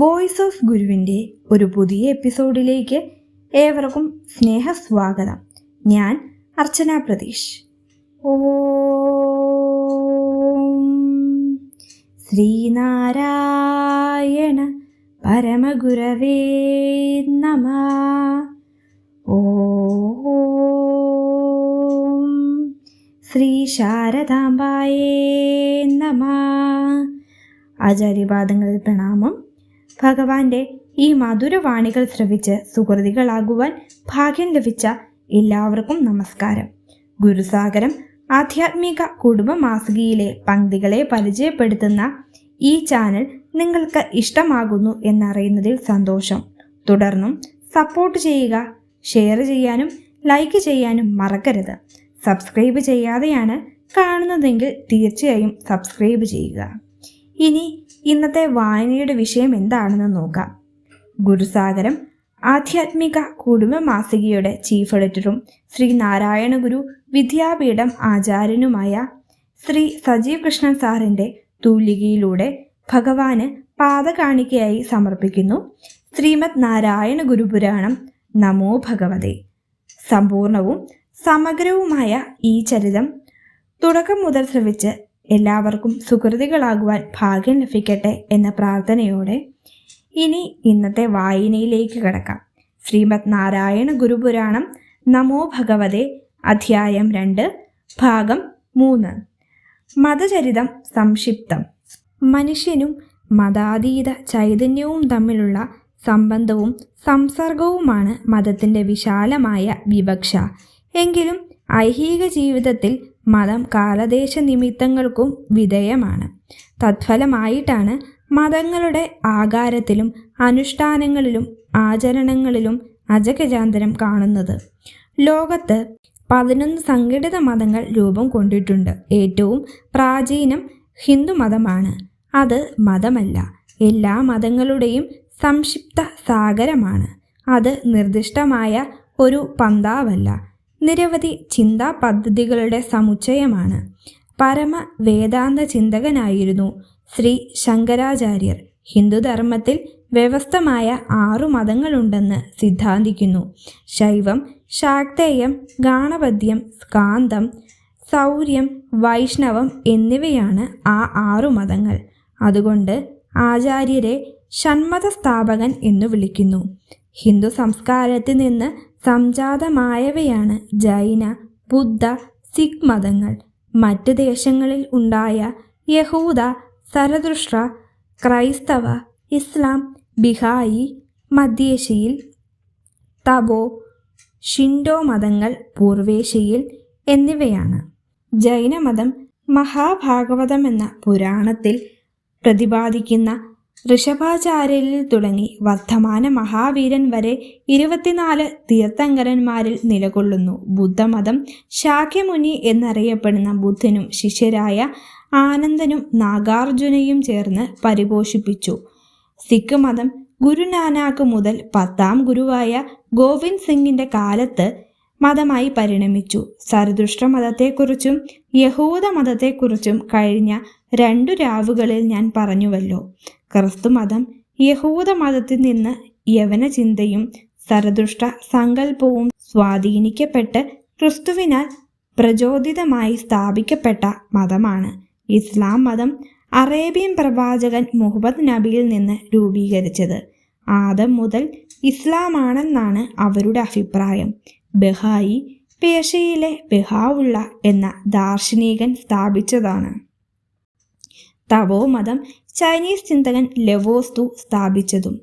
Voice of ഗുരുവിൻ്റെ ഒരു പുതിയ എപ്പിസോഡിലേക്ക് ഏവർക്കും സ്നേഹസ്വാഗതം. ഞാൻ അർച്ചന പ്രതീഷ്. ശ്രീനാരായണ പരമഗുരവേ നമഃ. ശ്രീ ശാരദാംബായേ നമഃ. ആചാര്യപാദങ്ങളിൽ പ്രണാമം. ഭഗവാന്റെ ഈ മധുരവാണികൾ ശ്രവിച്ച് സുഹൃതികളാകുവാൻ ഭാഗ്യം ലഭിച്ച എല്ലാവർക്കും നമസ്കാരം. ഗുരുസാഗരം ആധ്യാത്മിക കുടുംബ മാസികയിലെ പങ്ക്തികളെ പരിചയപ്പെടുത്തുന്ന ഈ ചാനൽ നിങ്ങൾക്ക് ഇഷ്ടമാകുന്നു എന്നറിയുന്നതിൽ സന്തോഷം. തുടർന്നും സപ്പോർട്ട് ചെയ്യുക. ഷെയർ ചെയ്യാനും ലൈക്ക് ചെയ്യാനും മറക്കരുത്. സബ്സ്ക്രൈബ് ചെയ്യാതെയാണ് കാണുന്നതെങ്കിൽ തീർച്ചയായും സബ്സ്ക്രൈബ് ചെയ്യുക. ഇനി ഇന്നത്തെ വായനയുടെ വിഷയം എന്താണെന്ന് നോക്കാം. ഗുരുസാഗരം ആധ്യാത്മിക കുടുംബ മാസികയുടെ ചീഫ് എഡിറ്ററും ശ്രീ നാരായണ ഗുരു വിദ്യാപീഠം ആചാര്യനുമായ ശ്രീ സജീവ് കൃഷ്ണൻ സാറിൻ്റെ തൂലികയിലൂടെ ഭഗവാന് പാദകാണിക്കയായി സമർപ്പിക്കുന്നു ശ്രീമദ് നാരായണ ഗുരുപുരാണം നമോ ഭഗവതേ. സമ്പൂർണവും സമഗ്രവുമായ ഈ ചരിതം തുടക്കം മുതൽ ശ്രവിച്ച് എല്ലാവർക്കും സുഹൃതികളാകുവാൻ ഭാഗ്യം ലഭിക്കട്ടെ എന്ന പ്രാർത്ഥനയോടെ ഇനി ഇന്നത്തെ വായനയിലേക്ക് കടക്കാം. ശ്രീമദ് നാരായണ ഗുരുപുരാണം നമോ ഭഗവതേ, അധ്യായം 2, ഭാഗം 3. മതചരിതം സംക്ഷിപ്തം. മനുഷ്യനും മതാതീത ചൈതന്യവും തമ്മിലുള്ള സംബന്ധവും സംസർഗവുമാണ് മതത്തിൻ്റെ വിശാലമായ വിവക്ഷ. എങ്കിലും ഐഹിക ജീവിതത്തിൽ മതം കാലദേശ നിമിത്തങ്ങൾക്കും വിധേയമാണ്. തത്ഫലമായിട്ടാണ് മതങ്ങളുടെ ആകാരത്തിലും അനുഷ്ഠാനങ്ങളിലും ആചരണങ്ങളിലും അജഗജാന്തരം കാണുന്നത്. ലോകത്ത് 11 സംഘടിത മതങ്ങൾ രൂപം കൊണ്ടിട്ടുണ്ട്. ഏറ്റവും പ്രാചീനം ഹിന്ദുമതമാണ്. അത് മതമല്ല, എല്ലാ മതങ്ങളുടെയും സംക്ഷിപ്ത സാഗരമാണ്. അത് നിർദ്ദിഷ്ടമായ ഒരു പന്ഥാവല്ല, നിരവധി ചിന്താ പദ്ധതികളുടെ സമുച്ചയമാണ്. പരമ വേദാന്ത ചിന്തകനായിരുന്നു ശ്രീ ശങ്കരാചാര്യർ. ഹിന്ദുധർമ്മത്തിൽ വ്യവസ്ഥമായ 6 മതങ്ങളുണ്ടെന്ന് സിദ്ധാന്തിക്കുന്നു. ശൈവം, ശാക്തേയം, ഗാണപത്യം, സ്കാന്തം, സൗര്യം, വൈഷ്ണവം എന്നിവയാണ് ആ 6 മതങ്ങൾ. അതുകൊണ്ട് ആചാര്യരെ ഷൺമത സ്ഥാപകൻ എന്നു വിളിക്കുന്നു. ഹിന്ദു സംസ്കാരത്തിൽ നിന്ന് സംജാതമായവയാണ് ജൈന, ബുദ്ധ, സിഖ് മതങ്ങൾ. മറ്റ് ദേശങ്ങളിൽ ഉണ്ടായ യഹൂദ, സരതുഷ്ട്ര, ക്രൈസ്തവ, ഇസ്ലാം, ബിഹായി, മധ്യേഷ്യയിൽ തബോ, ഷിൻഡോ മതങ്ങൾ പൂർവേഷ്യയിൽ എന്നിവയാണ്. ജൈനമതം മഹാഭാഗവതം എന്ന പുരാണത്തിൽ പ്രതിപാദിക്കുന്ന ഋഷഭാചാര്യരിൽ തുടങ്ങി വർദ്ധമാന മഹാവീരൻ വരെ 24 തീർത്ഥങ്കരന്മാരിൽ നിലകൊള്ളുന്നു. ബുദ്ധമതം ശാക്യമുനി എന്നറിയപ്പെടുന്ന ബുദ്ധനും ശിഷ്യരായ ആനന്ദനും നാഗാർജുനയും ചേർന്ന് പരിപോഷിപ്പിച്ചു. സിഖ് മതം ഗുരുനാനാക്ക് മുതൽ 10ാം ഗുരുവായ ഗോവിന്ദ് സിംഗിൻ്റെ കാലത്ത് മതമായി പരിണമിച്ചു. സരതുഷ്ട്ര മതത്തെക്കുറിച്ചും യഹൂദ മതത്തെക്കുറിച്ചും കഴിഞ്ഞ 2 രാവുകളിൽ ഞാൻ പറഞ്ഞുവല്ലോ. ക്രിസ്തുമതം യഹൂദ മതത്തിൽ നിന്ന് യവന ചിന്തയും സരതുഷ്ട്ര സങ്കല്പവും സ്വാധീനിക്കപ്പെട്ട് ക്രിസ്തുവിനാൽ പ്രചോദിതമായി സ്ഥാപിക്കപ്പെട്ട മതമാണ്. ഇസ്ലാം മതം അറേബ്യൻ പ്രവാചകൻ മുഹമ്മദ് നബിയിൽ നിന്ന് രൂപീകരിച്ചത്. ആദം മുതൽ ഇസ്ലാമാണെന്നാണ് അവരുടെ അഭിപ്രായം. ബഹായി പേർഷ്യയിലെ ബഹാവുള്ള എന്ന ദാർശനികൻ സ്ഥാപിച്ചതാണ്. തവോ മതം ചൈനീസ് ചിന്തകൻ ലവോസ്തു സ്ഥാപിച്ചതും.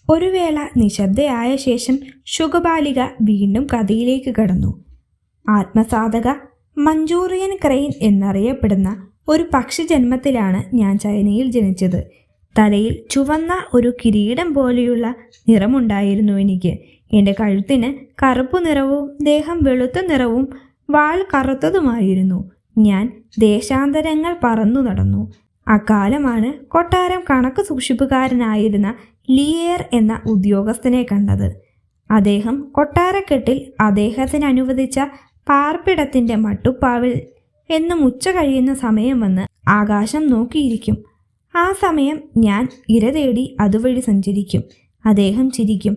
ഒരു വേള നിശബ്ദയായ ശേഷം ശുഗബാലിക വീണ്ടും കഥയിലേക്ക് കടന്നു. ആത്മസാധക മഞ്ചൂറിയൻ ക്രെയിൻ എന്നറിയപ്പെടുന്ന ഒരു പക്ഷി ജന്മത്തിലാണ് ഞാൻ ചൈനയിൽ ജനിച്ചത്. തലയിൽ ചുവന്ന ഒരു കിരീടം പോലെയുള്ള നിറമുണ്ടായിരുന്നു എനിക്ക്. എൻ്റെ കഴുത്തിന് കറുപ്പു നിറവും ദേഹം വെളുത്ത നിറവും വാൽ കറുത്തതുമായിരുന്നു. ഞാൻ ദേശാന്തരങ്ങൾ പറന്നു നടന്നു. അക്കാലമാണ് കൊട്ടാരം കണക്ക് സൂക്ഷിപ്പുകാരനായിരുന്ന ലിയേർ എന്ന ഉദ്യോഗസ്ഥനെ കണ്ടത്. അദ്ദേഹം കൊട്ടാരക്കെട്ടിൽ അദ്ദേഹത്തിന് അനുവദിച്ച പാർപ്പിടത്തിൻ്റെ മട്ടുപ്പാവിൽ എന്നും ഉച്ച കഴിയുന്ന സമയം വന്ന് ആകാശം നോക്കിയിരിക്കും. ആ സമയം ഞാൻ ഇര തേടി അതുവഴി സഞ്ചരിക്കും. അദ്ദേഹം ചിരിക്കും.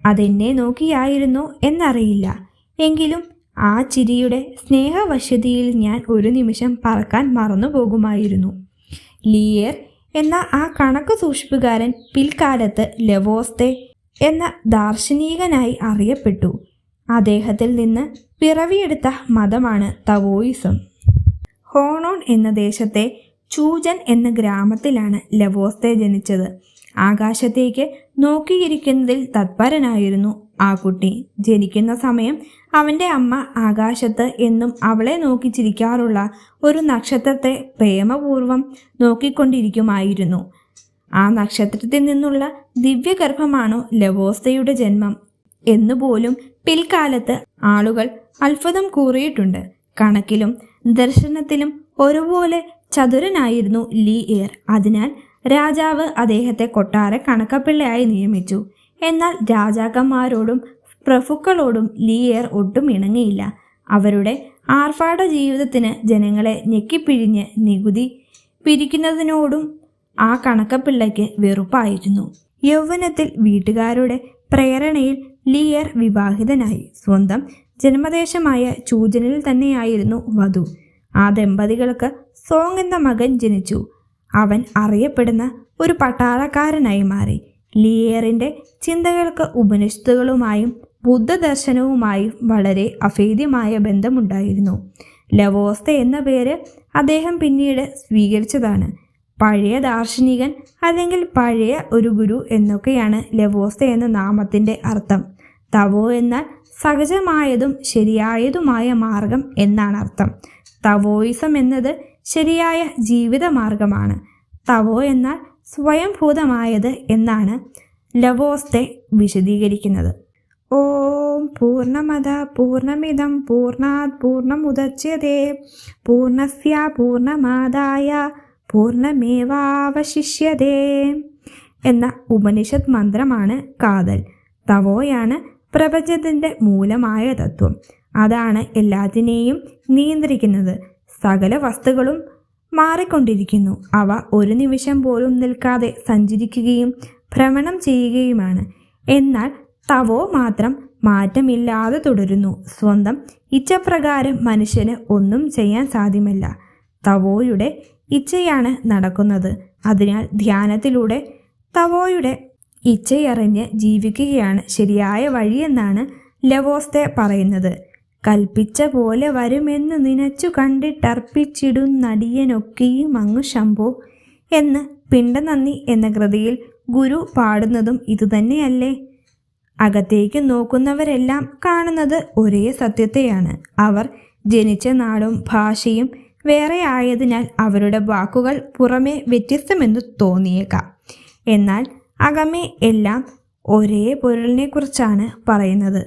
അതെന്നെ നോക്കിയായിരുന്നോ എന്നറിയില്ല. എങ്കിലും ആ ചിരിയുടെ സ്നേഹവശ്യതയിൽ ഞാൻ ഒരു നിമിഷം പറക്കാൻ മറന്നുപോകുമായിരുന്നു. ലിയർ എന്ന ആ കണക്ക് സൂക്ഷിപ്പുകാരൻ പിൽക്കാലത്ത് ലെവോസ്തെ എന്ന ദാർശനികനായി അറിയപ്പെട്ടു. അദ്ദേഹത്തിൽ നിന്ന് പിറവിയെടുത്ത മതമാണ് തവോയിസം. ഹോണോൺ എന്ന ദേശത്തെ ചൂജൻ എന്ന ഗ്രാമത്തിലാണ് ലെവോസ്തെ ജനിച്ചത്. ആകാശത്തേക്ക് നോക്കിയിരിക്കുന്നതിൽ തത്പരനായിരുന്നു ആ കുട്ടി. ജനിക്കുന്ന സമയം അവൻ്റെ അമ്മ ആകാശത്ത് എന്നും അവളെ നോക്കി ചിരിക്കാറുള്ള ഒരു നക്ഷത്രത്തെ പ്രേമപൂർവം നോക്കിക്കൊണ്ടിരിക്കുമായിരുന്നു. ആ നക്ഷത്രത്തിൽ നിന്നുള്ള ദിവ്യഗർഭമാണോ ലെവോസ്തയുടെ ജന്മം എന്നുപോലും പിൽക്കാലത്ത് ആളുകൾ അത്ഭുതം കൂറിയിട്ടുണ്ട്. കണക്കിലും ദർശനത്തിലും ഒരുപോലെ ചതുരനായിരുന്നു ലിയർ. അതിനാൽ രാജാവ് അദ്ദേഹത്തെ കൊട്ടാര കണക്കപ്പിള്ളയായി നിയമിച്ചു. എന്നാൽ രാജാക്കന്മാരോടും പ്രഭുക്കളോടും ലിയർ ഒട്ടും ഇണങ്ങിയില്ല. അവരുടെ ആർഭാട ജീവിതത്തിന് ജനങ്ങളെ ഞെക്കിപ്പിഴിഞ്ഞ് നികുതി പിരിക്കുന്നതിനോടും ആ കണക്കപ്പിള്ളയ്ക്ക് വെറുപ്പായിരുന്നു. യൗവനത്തിൽ വീട്ടുകാരുടെ പ്രേരണയിൽ ലിയർ വിവാഹിതനായി. സ്വന്തം ജന്മദേശമായ ചൂജനിൽ തന്നെയായിരുന്നു വധു. ആ ദമ്പതികൾക്ക് സോങ് എന്ന മകൻ ജനിച്ചു. അവൻ അറിയപ്പെടുന്ന ഒരു പട്ടാളക്കാരനായി മാറി. ലിയറിൻ്റെ ചിന്തകൾക്ക് ഉപനിഷത്തുകളുമായും ബുദ്ധദർശനവുമായും വളരെ അഭേദ്യമായ ബന്ധമുണ്ടായിരുന്നു. ലെവോസ്തെ എന്ന പേര് അദ്ദേഹം പിന്നീട് സ്വീകരിച്ചതാണ്. പഴയ ദാർശനികൻ അല്ലെങ്കിൽ പഴയ ഒരു ഗുരു എന്നൊക്കെയാണ് ലെവോസ്തെ എന്ന നാമത്തിൻ്റെ അർത്ഥം. തവോ എന്നാൽ സഹജമായതും ശരിയായതുമായ മാർഗം എന്നാണ് അർത്ഥം. തവോയിസം എന്നത് ശരിയായ ജീവിത മാർഗമാണ്. തവോ എന്നാൽ സ്വയംഭൂതമായത് എന്നാണ് ലെവോസ്തെ വിശദീകരിക്കുന്നത്. ഓം പൂർണ്ണമദ പൂർണ്ണമിദം പൂർണ്ണാത് പൂർണ്ണമുദച്യതേ പൂർണ്ണസ്യ പൂർണ്ണമാദായ പൂർണ്ണമേവാവശിഷ്യതേ എന്ന ഉപനിഷത്ത് മന്ത്രമാണ് കാതൽ. തവോയാണ് പ്രപഞ്ചത്തിൻ്റെ മൂലമായ തത്വം. അതാണ് എല്ലാത്തിനെയും നിയന്ത്രിക്കുന്നത്. സകല വസ്തുക്കളും മാറിക്കൊണ്ടിരിക്കുന്നു. അവ ഒരു നിമിഷം പോലും നിൽക്കാതെ സഞ്ചരിക്കുകയും ഭ്രമണം ചെയ്യുകയുമാണ്. എന്നാൽ തവോ മാത്രം മാറ്റമില്ലാതെ തുടരുന്നു. സ്വന്തം ഇച്ഛപ്രകാരം മനുഷ്യന് ഒന്നും ചെയ്യാൻ സാധ്യമല്ല. തവോയുടെ ഇച്ഛയാണ് നടക്കുന്നത്. അതിനാൽ ധ്യാനത്തിലൂടെ തവോയുടെ ഇച്ഛയറിഞ്ഞ് ജീവിക്കുകയാണ് ശരിയായ വഴിയെന്നാണ് ലെവോസ്തെ പറയുന്നത്. കൽപ്പിച്ച പോലെ വരുമെന്ന് നിനച്ചു കണ്ടിട്ടർപ്പിച്ചിടുന്നടിയനൊക്കെയും അങ്ങ് ശംഭോ എന്ന് പിണ്ടനന്ദി എന്ന കൃതിയിൽ ഗുരു പാടുന്നതും ഇതുതന്നെയല്ലേ? അകത്തേക്ക് നോക്കുന്നവരെല്ലാം കാണുന്നത് ഒരേ സത്യത്തെയാണ്. അവർ ജനിച്ച നാടും ഭാഷയും വേറെ ആയതിനാൽ അവരുടെ വാക്കുകൾ പുറമേ വ്യത്യസ്തമെന്ന് തോന്നിയേക്കാം. എന്നാൽ അകമേ എല്ലാം ഒരേ പൊരുളിനെക്കുറിച്ചാണ് പറയുന്നത്.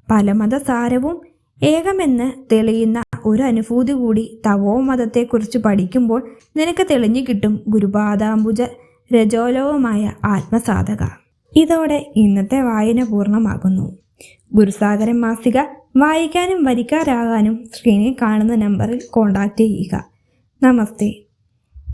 പലമതസാരവും ഏകമെന്ന് തെളിയുന്ന ഒരു അനുഭൂതി കൂടി തവോ മതത്തെക്കുറിച്ച് പഠിക്കുമ്പോൾ നിനക്ക് തെളിഞ്ഞു കിട്ടും ഗുരുപാദാംബുജ രജോലോകമായ ആത്മസാധക. ഇതോടെ ഇന്നത്തെ വായന പൂർണ്ണമാകുന്നു. ഗുരുസാഗരം മാസിക വായിക്കാനും വരിക്കാരാകാനും സ്ക്രീനിൽ കാണുന്ന നമ്പറിൽ കോൺടാക്റ്റ് ചെയ്യുക. നമസ്തേ.